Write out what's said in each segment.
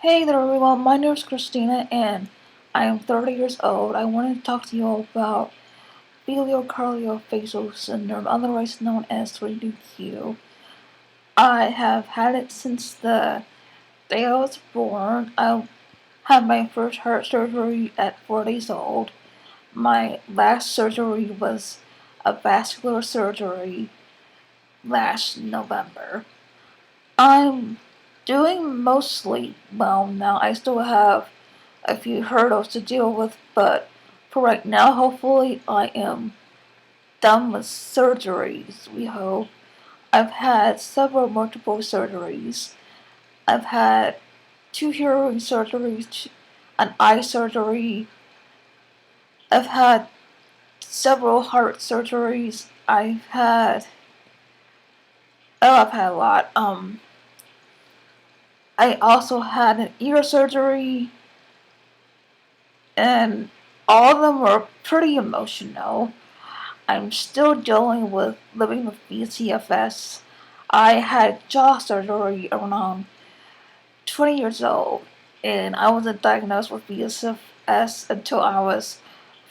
Hey there everyone, my name is Christina and I am 30 years old. I wanted to talk to you all about facial syndrome, otherwise known as 3DQ. I have had it since the day I was born. I had my first heart surgery at 4 days old. My last surgery was a vascular surgery last November. I'm doing mostly well now. I still have a few hurdles to deal with, but for right now, hopefully, I am done with surgeries, we hope. I've had several multiple surgeries. I've had 2 hearing surgeries, an eye surgery. I've had several heart surgeries. I've had a lot. I also had an ear surgery, and all of them were pretty emotional. I'm still dealing with living with V.C.F.S. I had jaw surgery around 20 years old, and I wasn't diagnosed with V.C.F.S. until I was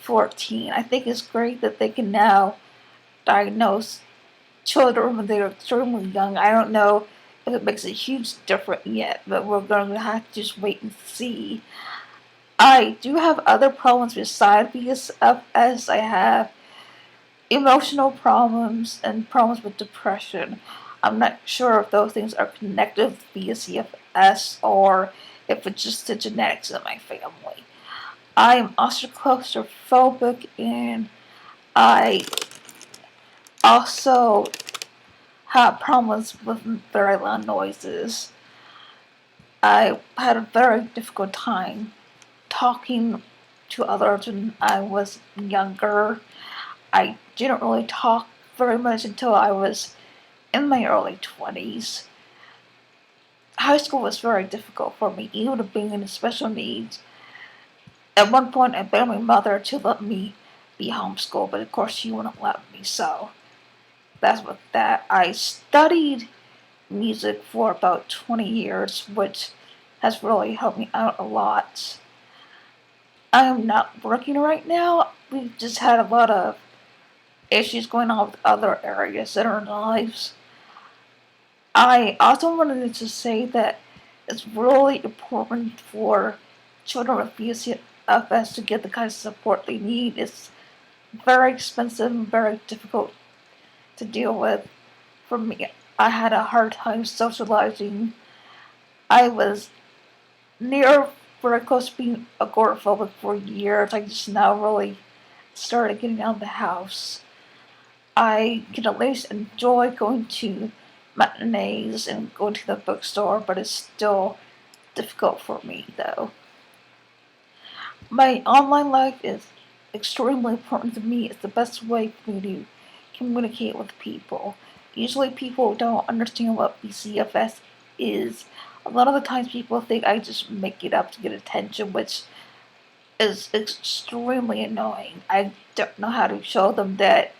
14. I think it's great that they can now diagnose children when they're extremely young. I don't know if it makes a huge difference yet, but we're going to have to just wait and see. I do have other problems besides V.C.F.S. I have emotional problems and problems with depression. I'm not sure if those things are connected with V.C.F.S. or if it's just the genetics in my family. I am also claustrophobic, and I also have problems with very loud noises. I had a very difficult time talking to others when I was younger. I didn't really talk very much until I was in my early 20s. High school was very difficult for me, even being in special needs. At one point, I begged my mother to let me be homeschooled, but of course she wouldn't let me, so that's what that. I studied music for about 20 years, which has really helped me out a lot. I am not working right now. We've just had a lot of issues going on with other areas in our lives. I also wanted to say that it's really important for children with V.C.F.S. to get the kind of support they need. It's very expensive and very difficult to deal with. For me, I had a hard time socializing. I was near very close to being agoraphobic for years. I just now really started getting out of the house. I can at least enjoy going to matinees and going to the bookstore, but it's still difficult for me though. My online life is extremely important to me. It's the best way for me to communicate with people. Usually people don't understand what V.C.F.S. is. A lot of the times people think I just make it up to get attention, which is extremely annoying. I don't know how to show them that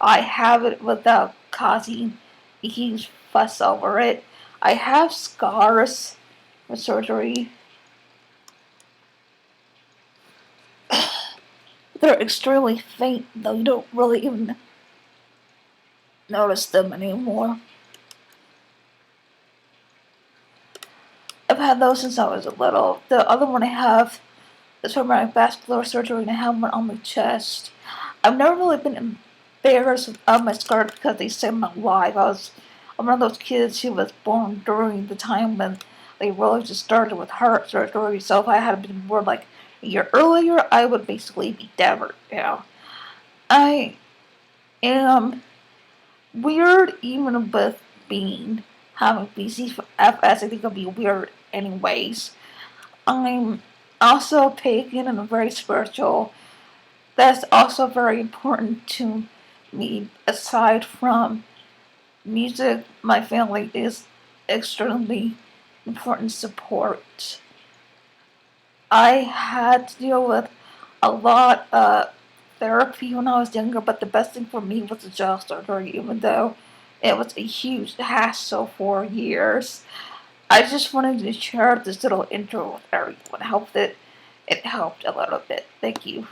I have it without causing a huge fuss over it. I have scars from surgery. They're extremely faint, though you don't really even notice them anymore. I've had those since I was little. The other one I have is from my vascular surgery, and I have one on my chest. I've never really been embarrassed of my scars because they saved my life. I'm one of those kids who was born during the time when they really just started with heart surgery. So if I had been born like a year earlier, I would basically be dead right now. I am weird even with being having V.C.F.S. I think it'll be weird anyways. I'm also pagan and very spiritual. That's also very important to me. Aside from music, my family is extremely important support. I had to deal with a lot of therapy when I was younger, but the best thing for me was the jaw surgery, even though it was a huge hassle for years. I just wanted to share this little intro with everyone. I hope that it helped a little bit. Thank you.